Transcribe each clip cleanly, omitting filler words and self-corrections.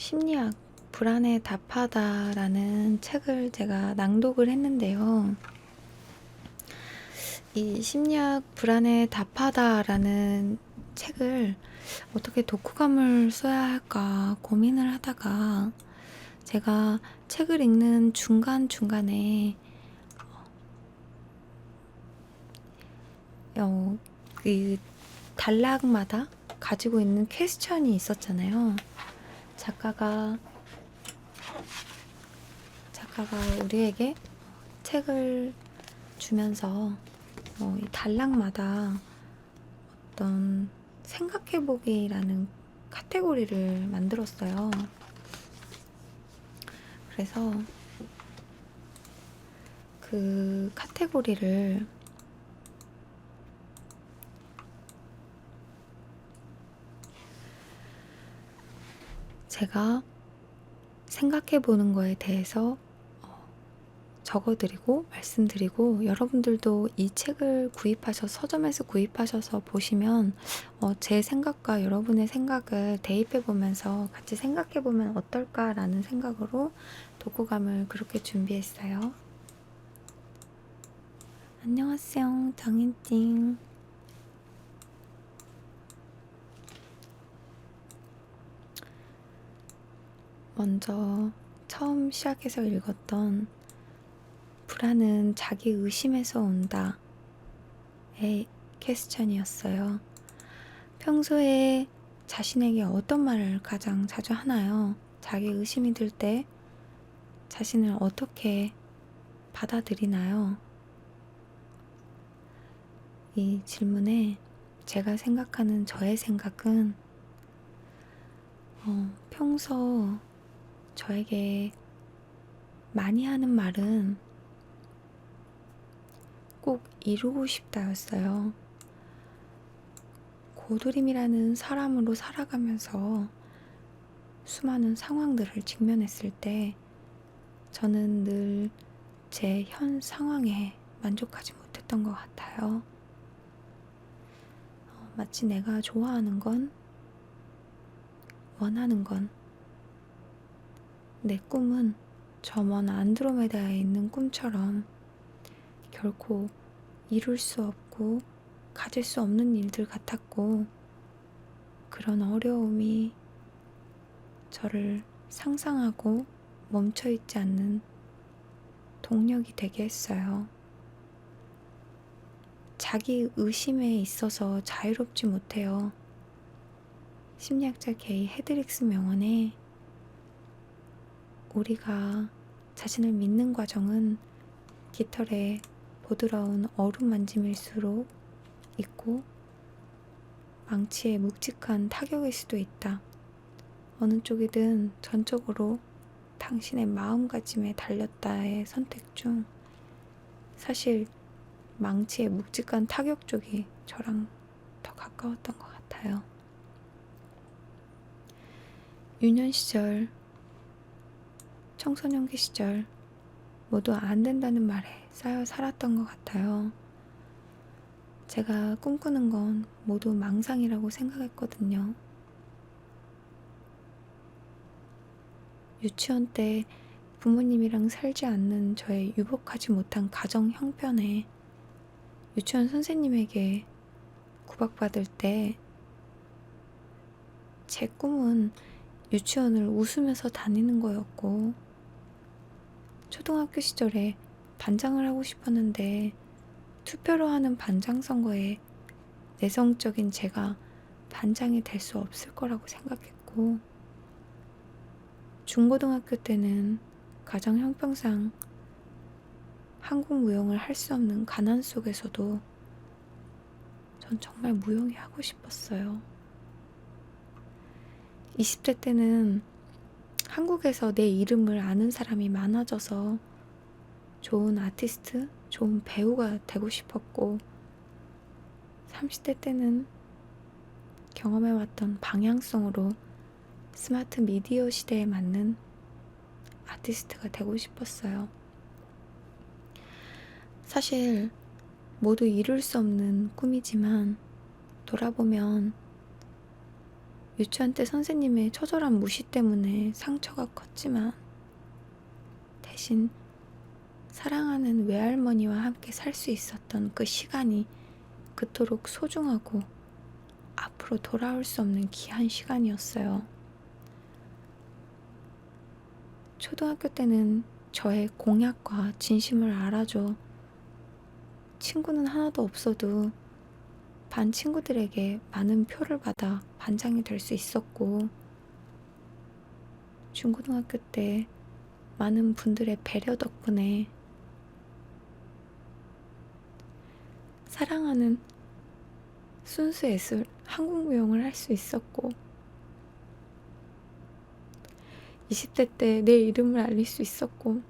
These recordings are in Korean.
심리학 불안에 답하다라는 책을 제가 낭독을 했는데요. 이 심리학 불안에 답하다라는 책을 어떻게 독후감을 써야 할까 고민을 하다가 제가 책을 읽는 중간중간에 그 단락마다 가지고 있는 퀘스천이 있었잖아요. 작가가 우리에게 책을 주면서 이 단락마다 어떤 생각해보기라는 카테고리를 만들었어요. 그래서 그 카테고리를 제가 생각해보는 거에 대해서 적어드리고 말씀드리고, 여러분들도 이 책을 서점에서 구입하셔서 보시면 제 생각과 여러분의 생각을 대입해보면서 같이 생각해보면 어떨까라는 생각으로 독후감을 그렇게 준비했어요. 안녕하세요, 정인띵. 먼저 처음 시작해서 읽었던 불안은 자기 의심에서 온다 의 퀘스천이었어요. 평소에 자신에게 어떤 말을 가장 자주 하나요? 자기 의심이 들 때 자신을 어떻게 받아들이나요? 이 질문에 제가 생각하는 저의 생각은 평소 저에게 많이 하는 말은 꼭 이루고 싶다였어요. 고드림이라는 사람으로 살아가면서 수많은 상황들을 직면했을 때 저는 늘 제 현 상황에 만족하지 못했던 것 같아요. 마치 내가 좋아하는 건, 원하는 건, 내 꿈은 저 먼 안드로메다에 있는 꿈처럼 결코 이룰 수 없고 가질 수 없는 일들 같았고, 그런 어려움이 저를 상상하고 멈춰있지 않는 동력이 되게 했어요. 자기 의심에 있어서 자유롭지 못해요. 심리학자 게이 헤드릭스 명언에 우리가 자신을 믿는 과정은 깃털에 부드러운 얼음 만짐일수록 있고 망치의 묵직한 타격일 수도 있다. 어느 쪽이든 전적으로 당신의 마음가짐에 달렸다의 선택 중 사실 망치의 묵직한 타격 쪽이 저랑 더 가까웠던 것 같아요. 유년 시절, 청소년기 시절 모두 안 된다는 말에 쌓여 살았던 것 같아요. 제가 꿈꾸는 건 모두 망상이라고 생각했거든요. 유치원 때 부모님이랑 살지 않는 저의 유복하지 못한 가정 형편에 유치원 선생님에게 구박받을 때 제 꿈은 유치원을 웃으면서 다니는 거였고, 초등학교 시절에 반장을 하고 싶었는데 투표로 하는 반장 선거에 내성적인 제가 반장이 될 수 없을 거라고 생각했고, 중고등학교 때는 가정 형편상 한국 무용을 할 수 없는 가난 속에서도 전 정말 무용이 하고 싶었어요. 20대 때는 한국에서 내 이름을 아는 사람이 많아져서 좋은 아티스트, 좋은 배우가 되고 싶었고, 30대 때는 경험해왔던 방향성으로 스마트 미디어 시대에 맞는 아티스트가 되고 싶었어요. 사실 모두 이룰 수 없는 꿈이지만 돌아보면 유치원 때 선생님의 처절한 무시 때문에 상처가 컸지만 대신 사랑하는 외할머니와 함께 살 수 있었던 그 시간이 그토록 소중하고 앞으로 돌아올 수 없는 귀한 시간이었어요. 초등학교 때는 저의 공약과 진심을 알아줘 친구는 하나도 없어도 반 친구들에게 많은 표를 받아 반장이 될 수 있었고, 중고등학교 때 많은 분들의 배려 덕분에 사랑하는 순수 예술 한국무용을 할 수 있었고, 20대 때 내 이름을 알릴 수 있었고,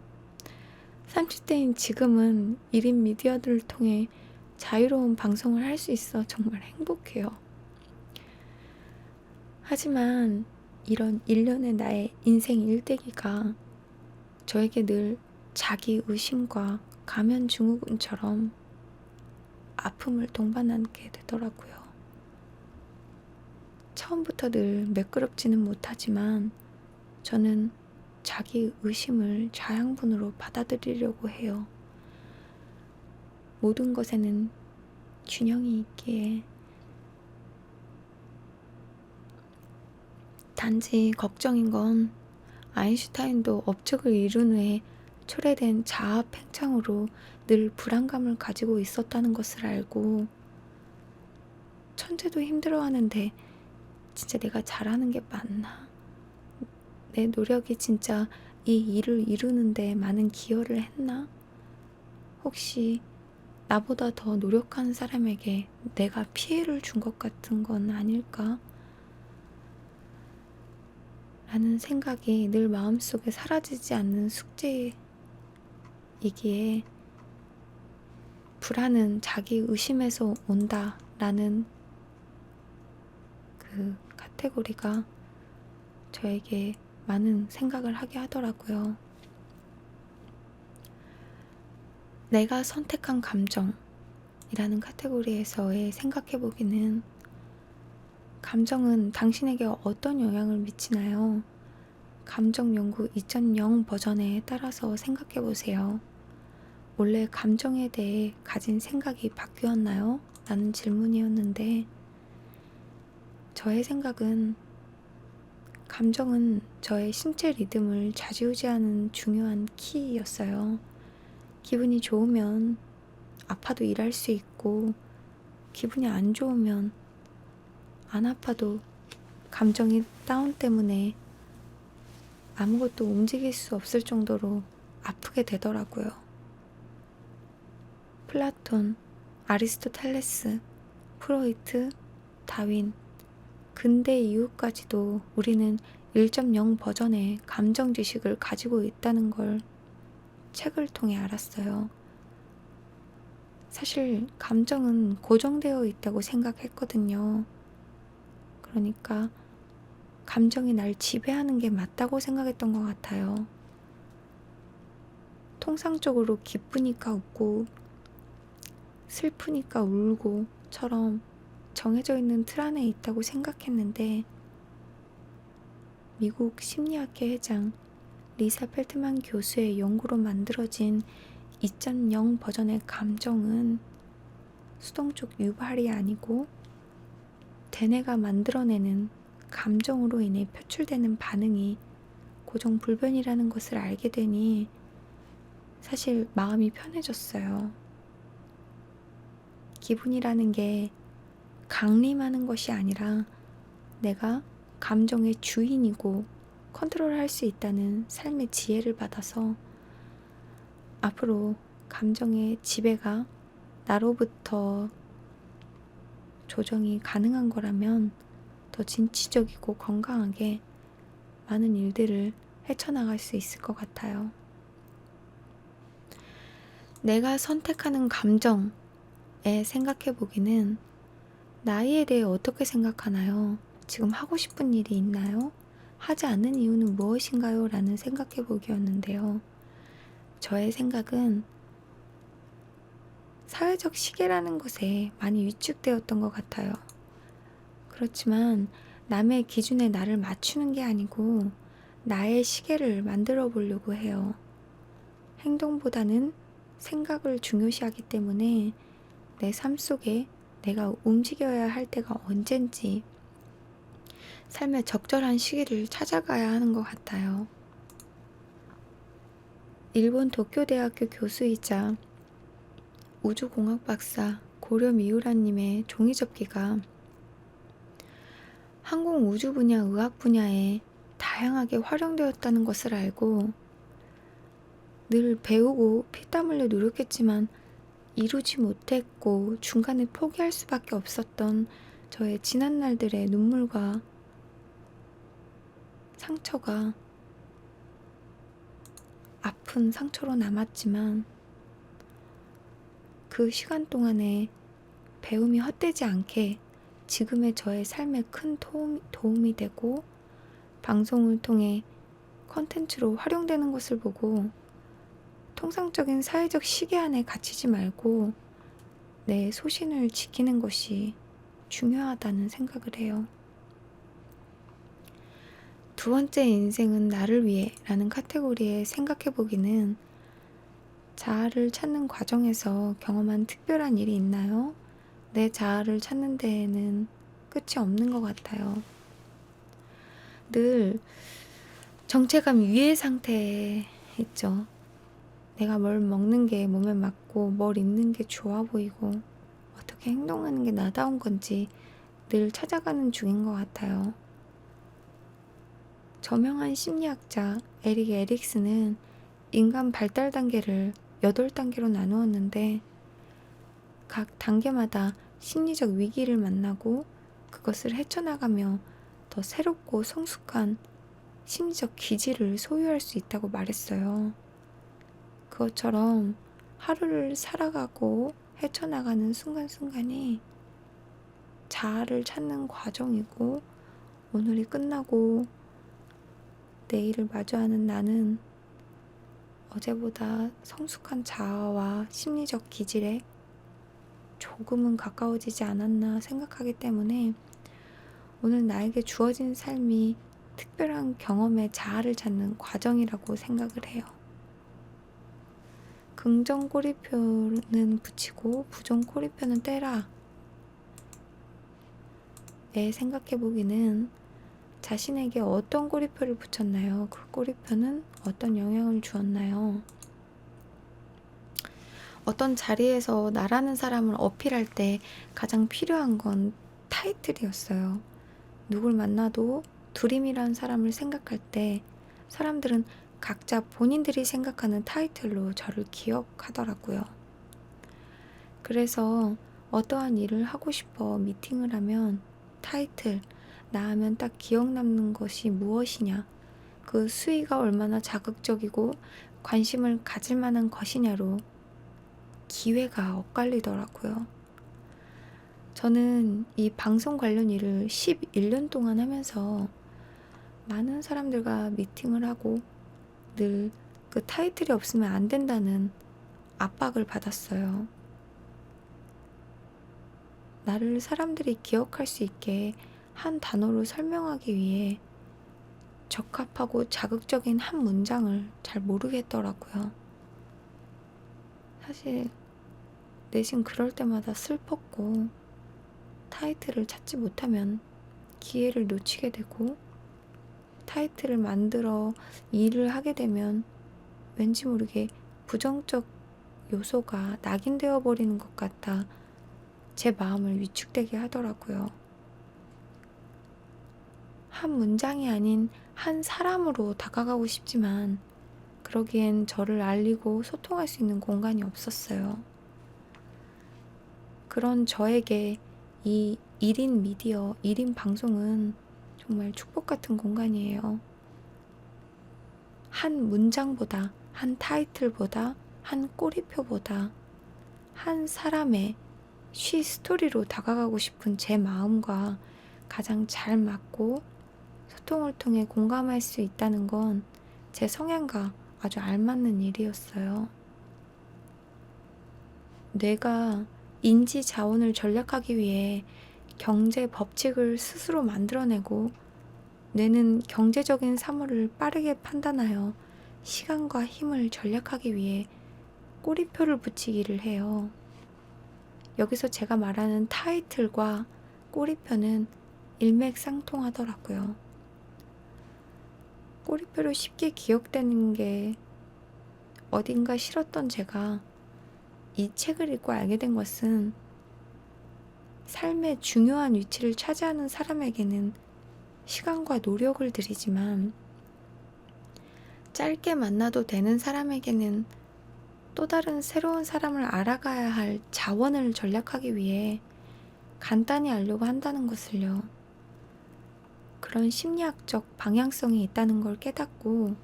30대인 지금은 1인 미디어들을 통해 자유로운 방송을 할 수 있어 정말 행복해요. 하지만 이런 일련의 나의 인생 일대기가 저에게 늘 자기 의심과 가면 증후군처럼 아픔을 동반하게 되더라고요. 처음부터 늘 매끄럽지는 못하지만 저는 자기 의심을 자양분으로 받아들이려고 해요. 모든 것에는 균형이 있기에. 단지 걱정인 건 아인슈타인도 업적을 이룬 후에 초래된 자아 팽창으로 늘 불안감을 가지고 있었다는 것을 알고, 천재도 힘들어하는데 진짜 내가 잘하는 게 맞나? 내 노력이 진짜 이 일을 이루는데 많은 기여를 했나? 혹시 나보다 더 노력하는 사람에게 내가 피해를 준 것 같은 건 아닐까? 라는 생각이 늘 마음속에 사라지지 않는 숙제이기에, 불안은 자기 의심에서 온다 라는 그 카테고리가 저에게 많은 생각을 하게 하더라고요. 내가 선택한 감정이라는 카테고리에서의 생각해보기는, 감정은 당신에게 어떤 영향을 미치나요? 감정 연구 2.0 버전에 따라서 생각해보세요. 원래 감정에 대해 가진 생각이 바뀌었나요? 라는 질문이었는데, 저의 생각은 감정은 저의 신체 리듬을 좌지우지하는 중요한 키였어요. 기분이 좋으면 아파도 일할 수 있고, 기분이 안 좋으면 안 아파도 감정이 다운 때문에 아무것도 움직일 수 없을 정도로 아프게 되더라고요. 플라톤, 아리스토텔레스, 프로이트, 다윈, 근대 이후까지도 우리는 1.0 버전의 감정 지식을 가지고 있다는 걸 책을 통해 알았어요. 사실 감정은 고정되어 있다고 생각했거든요. 그러니까 감정이 날 지배하는 게 맞다고 생각했던 것 같아요. 통상적으로 기쁘니까 웃고 슬프니까 울고처럼 정해져 있는 틀 안에 있다고 생각했는데, 미국 심리학회 회장 리사 펠트만 교수의 연구로 만들어진 2.0 버전의 감정은 수동적 유발이 아니고 대뇌가 만들어내는 감정으로 인해 표출되는 반응이 고정불변이라는 것을 알게 되니 사실 마음이 편해졌어요. 기분이라는 게 강림하는 것이 아니라 내가 감정의 주인이고 컨트롤할 수 있다는 삶의 지혜를 받아서 앞으로 감정의 지배가 나로부터 조정이 가능한 거라면 더 진취적이고 건강하게 많은 일들을 헤쳐나갈 수 있을 것 같아요. 내가 선택하는 감정에 생각해보기는, 나이에 대해 어떻게 생각하나요? 지금 하고 싶은 일이 있나요? 하지 않는 이유는 무엇인가요? 라는 생각해보기였는데요. 저의 생각은 사회적 시계라는 것에 많이 위축되었던 것 같아요. 그렇지만 남의 기준에 나를 맞추는 게 아니고 나의 시계를 만들어 보려고 해요. 행동보다는 생각을 중요시하기 때문에 내 삶 속에 내가 움직여야 할 때가 언젠지 삶의 적절한 시기를 찾아가야 하는 것 같아요. 일본 도쿄대학교 교수이자 우주공학 박사 고려 미우라님의 종이접기가 항공 우주 분야 의학 분야에 다양하게 활용되었다는 것을 알고 늘 배우고 피땀 흘려 노력했지만 이루지 못했고 중간에 포기할 수밖에 없었던 저의 지난 날들의 눈물과 상처가 아픈 상처로 남았지만 그 시간 동안에 배움이 헛되지 않게 지금의 저의 삶에 큰 도움이 되고 방송을 통해 컨텐츠로 활용되는 것을 보고 통상적인 사회적 시계 안에 갇히지 말고 내 소신을 지키는 것이 중요하다는 생각을 해요. 두 번째 인생은 나를 위해 라는 카테고리에 생각해보기는 자아를 찾는 과정에서 경험한 특별한 일이 있나요? 내 자아를 찾는 데에는 끝이 없는 것 같아요. 늘 정체감 위의 상태에 있죠. 내가 뭘 먹는 게 몸에 맞고 뭘 입는 게 좋아 보이고 어떻게 행동하는 게 나다운 건지 늘 찾아가는 중인 것 같아요. 저명한 심리학자 에릭 에릭스는 인간 발달 단계를 8단계로 나누었는데 각 단계마다 심리적 위기를 만나고 그것을 헤쳐나가며 더 새롭고 성숙한 심리적 기질을 소유할 수 있다고 말했어요. 그것처럼 하루를 살아가고 헤쳐나가는 순간순간이 자아를 찾는 과정이고 오늘이 끝나고 내일을 마주하는 나는 어제보다 성숙한 자아와 심리적 기질에 조금은 가까워지지 않았나 생각하기 때문에 오늘 나에게 주어진 삶이 특별한 경험의 자아를 찾는 과정이라고 생각을 해요. 긍정 꼬리표는 붙이고 부정 꼬리표는 떼라. 생각해보기는 자신에게 어떤 꼬리표를 붙였나요? 그 꼬리표는 어떤 영향을 주었나요? 어떤 자리에서 나라는 사람을 어필할 때 가장 필요한 건 타이틀이었어요. 누굴 만나도 두림이라는 사람을 생각할 때 사람들은 각자 본인들이 생각하는 타이틀로 저를 기억하더라고요. 그래서 어떠한 일을 하고 싶어 미팅을 하면 타이틀, 나 하면 딱 기억 남는 것이 무엇이냐, 그 수위가 얼마나 자극적이고 관심을 가질 만한 것이냐로 기회가 엇갈리더라고요. 저는 이 방송 관련 일을 11년 동안 하면서 많은 사람들과 미팅을 하고 늘 그 타이틀이 없으면 안 된다는 압박을 받았어요. 나를 사람들이 기억할 수 있게 한 단어로 설명하기 위해 적합하고 자극적인 한 문장을 잘 모르겠더라고요. 사실 내심 그럴 때마다 슬펐고 타이틀을 찾지 못하면 기회를 놓치게 되고 타이틀을 만들어 일을 하게 되면 왠지 모르게 부정적 요소가 낙인되어 버리는 것 같아 제 마음을 위축되게 하더라고요. 한 문장이 아닌 한 사람으로 다가가고 싶지만 그러기엔 저를 알리고 소통할 수 있는 공간이 없었어요. 그런 저에게 이 1인 미디어, 1인 방송은 정말 축복 같은 공간이에요. 한 문장보다, 한 타이틀보다, 한 꼬리표보다 한 사람의 쉬 스토리로 다가가고 싶은 제 마음과 가장 잘 맞고 소통을 통해 공감할 수 있다는 건 제 성향과 아주 알맞는 일이었어요. 뇌가 인지 자원을 절약하기 위해 경제 법칙을 스스로 만들어내고 뇌는 경제적인 사물을 빠르게 판단하여 시간과 힘을 절약하기 위해 꼬리표를 붙이기를 해요. 여기서 제가 말하는 타이틀과 꼬리표는 일맥상통하더라고요. 꼬리표로 쉽게 기억되는 게 어딘가 싫었던 제가 이 책을 읽고 알게 된 것은 삶의 중요한 위치를 차지하는 사람에게는 시간과 노력을 들이지만 짧게 만나도 되는 사람에게는 또 다른 새로운 사람을 알아가야 할 자원을 절약하기 위해 간단히 알려고 한다는 것을요. 그런 심리학적 방향성이 있다는 걸 깨닫고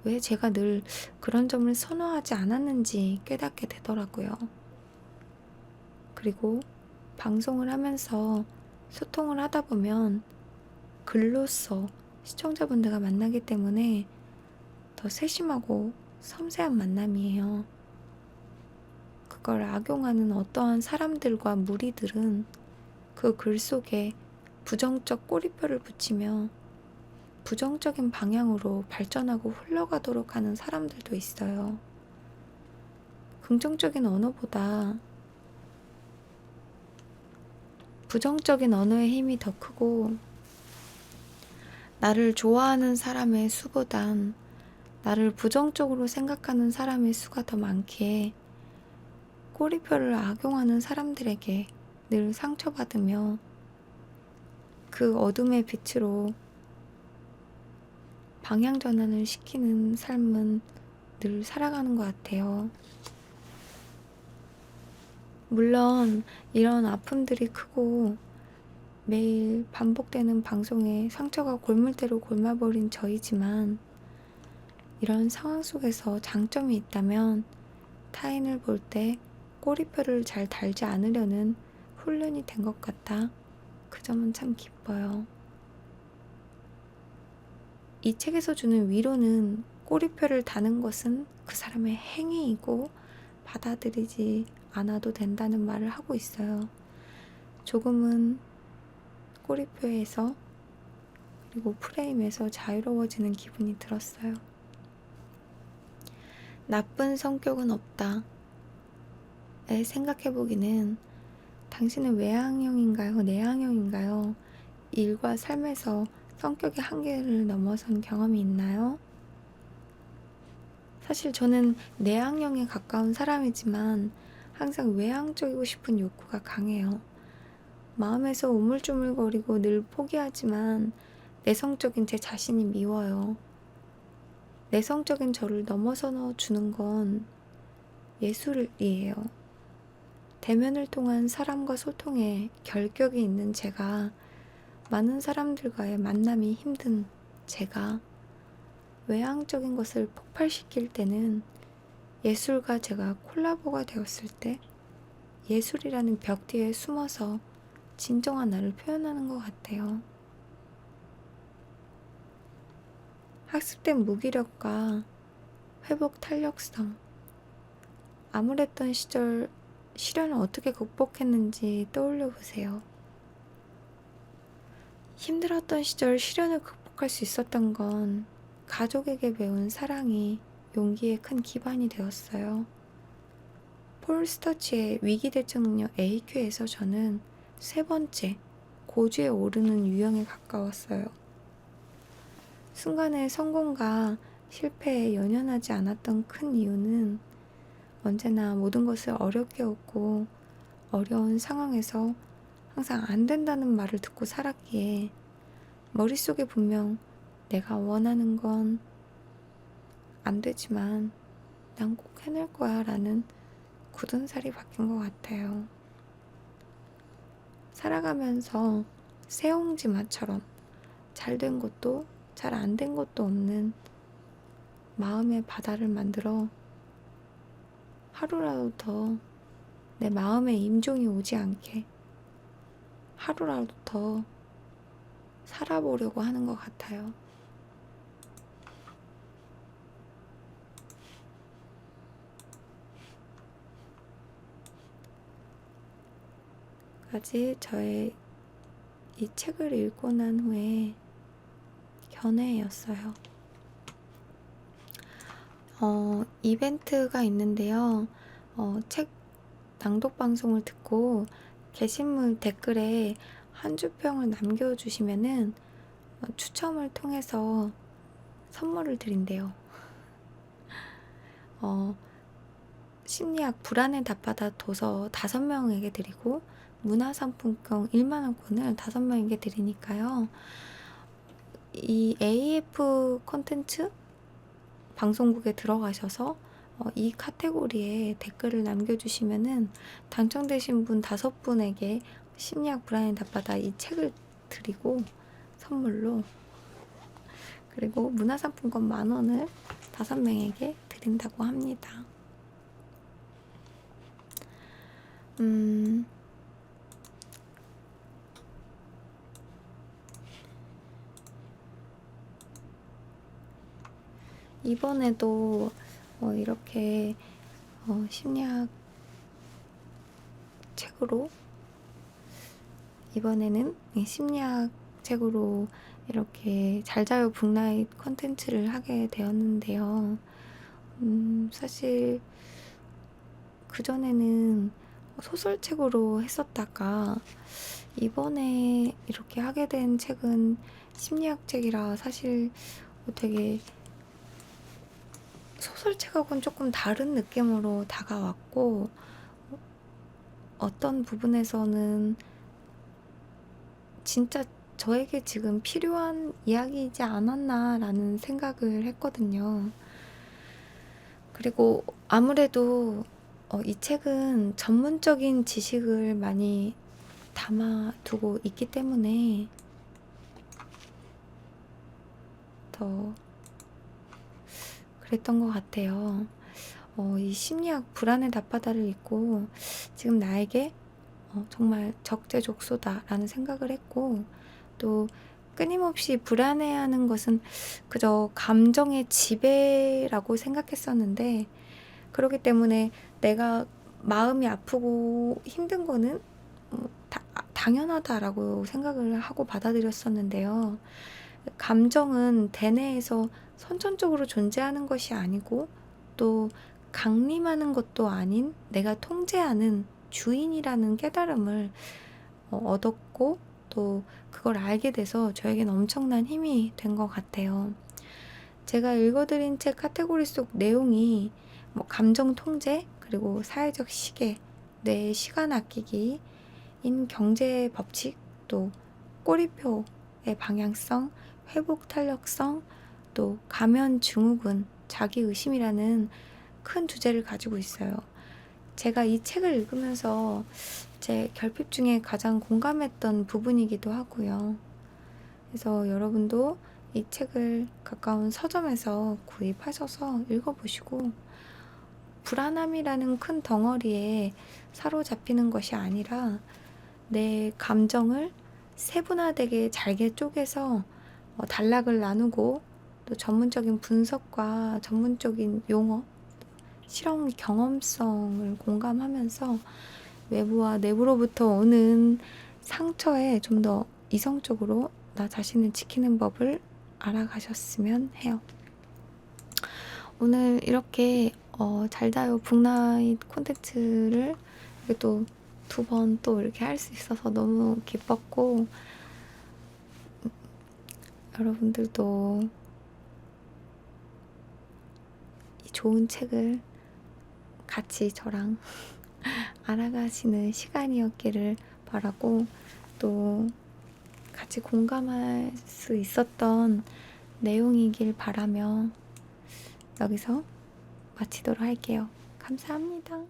왜 제가 늘 그런 점을 선호하지 않았는지 깨닫게 되더라고요. 그리고 방송을 하면서 소통을 하다 보면 글로써 시청자분들과 만나기 때문에 더 세심하고 섬세한 만남이에요. 그걸 악용하는 어떠한 사람들과 무리들은 그 글 속에 부정적 꼬리표를 붙이며 부정적인 방향으로 발전하고 흘러가도록 하는 사람들도 있어요. 긍정적인 언어보다 부정적인 언어의 힘이 더 크고 나를 좋아하는 사람의 수보단 나를 부정적으로 생각하는 사람의 수가 더 많기에 꼬리표를 악용하는 사람들에게 늘 상처받으며 그 어둠의 빛으로 방향 전환을 시키는 삶은 늘 살아가는 것 같아요. 물론 이런 아픔들이 크고 매일 반복되는 방송에 상처가 골물대로 골마버린 저이지만 이런 상황 속에서 장점이 있다면 타인을 볼 때 꼬리표를 잘 달지 않으려는 훈련이 된 것 같다. 그 점은 참 기뻐요. 이 책에서 주는 위로는 꼬리표를 다는 것은 그 사람의 행위이고 받아들이지 않아도 된다는 말을 하고 있어요. 조금은 꼬리표에서 그리고 프레임에서 자유로워지는 기분이 들었어요. 나쁜 성격은 없다. 에 생각해보기는 당신은 외향형인가요? 내향형인가요? 일과 삶에서 성격의 한계를 넘어선 경험이 있나요? 사실 저는 내향형에 가까운 사람이지만 항상 외향적이고 싶은 욕구가 강해요. 마음에서 우물쭈물거리고 늘 포기하지만 내성적인 제 자신이 미워요. 내성적인 저를 넘어서 주는 건 예술이에요. 대면을 통한 사람과 소통에 결격이 있는 제가, 많은 사람들과의 만남이 힘든 제가 외향적인 것을 폭발시킬 때는 예술과 제가 콜라보가 되었을 때 예술이라는 벽 뒤에 숨어서 진정한 나를 표현하는 것 같아요. 학습된 무기력과 회복 탄력성, 암울했던 시절 시련을 어떻게 극복했는지 떠올려 보세요. 힘들었던 시절 시련을 극복할 수 있었던 건 가족에게 배운 사랑이 용기에 큰 기반이 되었어요. 폴 스터치의 위기대처 능력 AQ에서 저는 3번째, 고주에 오르는 유형에 가까웠어요. 순간의 성공과 실패에 연연하지 않았던 큰 이유는 언제나 모든 것을 어렵게 얻고 어려운 상황에서 항상 안 된다는 말을 듣고 살았기에 머릿속에 분명 내가 원하는 건 안 되지만 난 꼭 해낼 거야 라는 굳은 살이 바뀐 것 같아요. 살아가면서 새옹지마처럼 잘 된 것도 잘 안 된 것도 없는 마음의 바다를 만들어 하루라도 더 내 마음에 임종이 오지 않게 하루라도 더 살아보려고 하는 것 같아요. 가지 저의 이 책을 읽고 난 후에 견해였어요. 이벤트가 있는데요. 책 낭독 방송을 듣고 게시물 댓글에 한 줄평을 남겨주시면은 추첨을 통해서 선물을 드린대요. 심리학 불안의 답바다 도서 5명에게 드리고 문화상품권 1만원권을 5명에게 드리니까요. 이 AF 콘텐츠 방송국에 들어가셔서 이 카테고리에 댓글을 남겨주시면은 당첨되신 분 5분에게 심리학 불안의 답바다 이 책을 드리고 선물로, 그리고 문화상품권 10,000원을 5명에게 드린다고 합니다. 이번에도 이렇게 심리학 책으로, 이번에는 심리학 책으로 이렇게 잘 자요 북나잇 컨텐츠를 하게 되었는데요. 사실 그전에는 소설책으로 했었다가 이번에 이렇게 하게 된 책은 심리학 책이라 사실 되게 소설책하고는 조금 다른 느낌으로 다가왔고, 어떤 부분에서는 진짜 저에게 지금 필요한 이야기이지 않았나라는 생각을 했거든요. 그리고 아무래도 이 책은 전문적인 지식을 많이 담아두고 있기 때문에 더 그랬던 것 같아요. 이 심리학 불안의 답바다를 읽고 지금 나에게 정말 적재적소다라는 생각을 했고, 또 끊임없이 불안해하는 것은 그저 감정의 지배라고 생각했었는데, 그렇기 때문에 내가 마음이 아프고 힘든 거는 당연하다라고 생각을 하고 받아들였었는데요. 감정은 대내에서 선천적으로 존재하는 것이 아니고 또 강림하는 것도 아닌 내가 통제하는 주인이라는 깨달음을 얻었고, 또 그걸 알게 돼서 저에겐 엄청난 힘이 된 것 같아요. 제가 읽어드린 책 카테고리 속 내용이 감정 통제, 그리고 사회적 시계, 뇌의 시간 아끼기, 인 경제 법칙, 또 꼬리표의 방향성, 회복 탄력성, 또 가면 증후군, 자기의심이라는 큰 주제를 가지고 있어요. 제가 이 책을 읽으면서 제 결핍 중에 가장 공감했던 부분이기도 하고요. 그래서 여러분도 이 책을 가까운 서점에서 구입하셔서 읽어보시고, 불안함이라는 큰 덩어리에 사로잡히는 것이 아니라 내 감정을 세분화되게 잘게 쪼개서 단락을 나누고, 또 전문적인 분석과 전문적인 용어, 실험 경험성을 공감하면서 외부와 내부로부터 오는 상처에 좀 더 이성적으로 나 자신을 지키는 법을 알아가셨으면 해요. 오늘 이렇게 잘 자요 북나잇 콘텐츠를 또 2번 또 이렇게 할 수 있어서 너무 기뻤고, 여러분들도 이 좋은 책을 같이 저랑 알아가시는 시간이었기를 바라고, 또 같이 공감할 수 있었던 내용이길 바라며 여기서 마치도록 할게요. 감사합니다.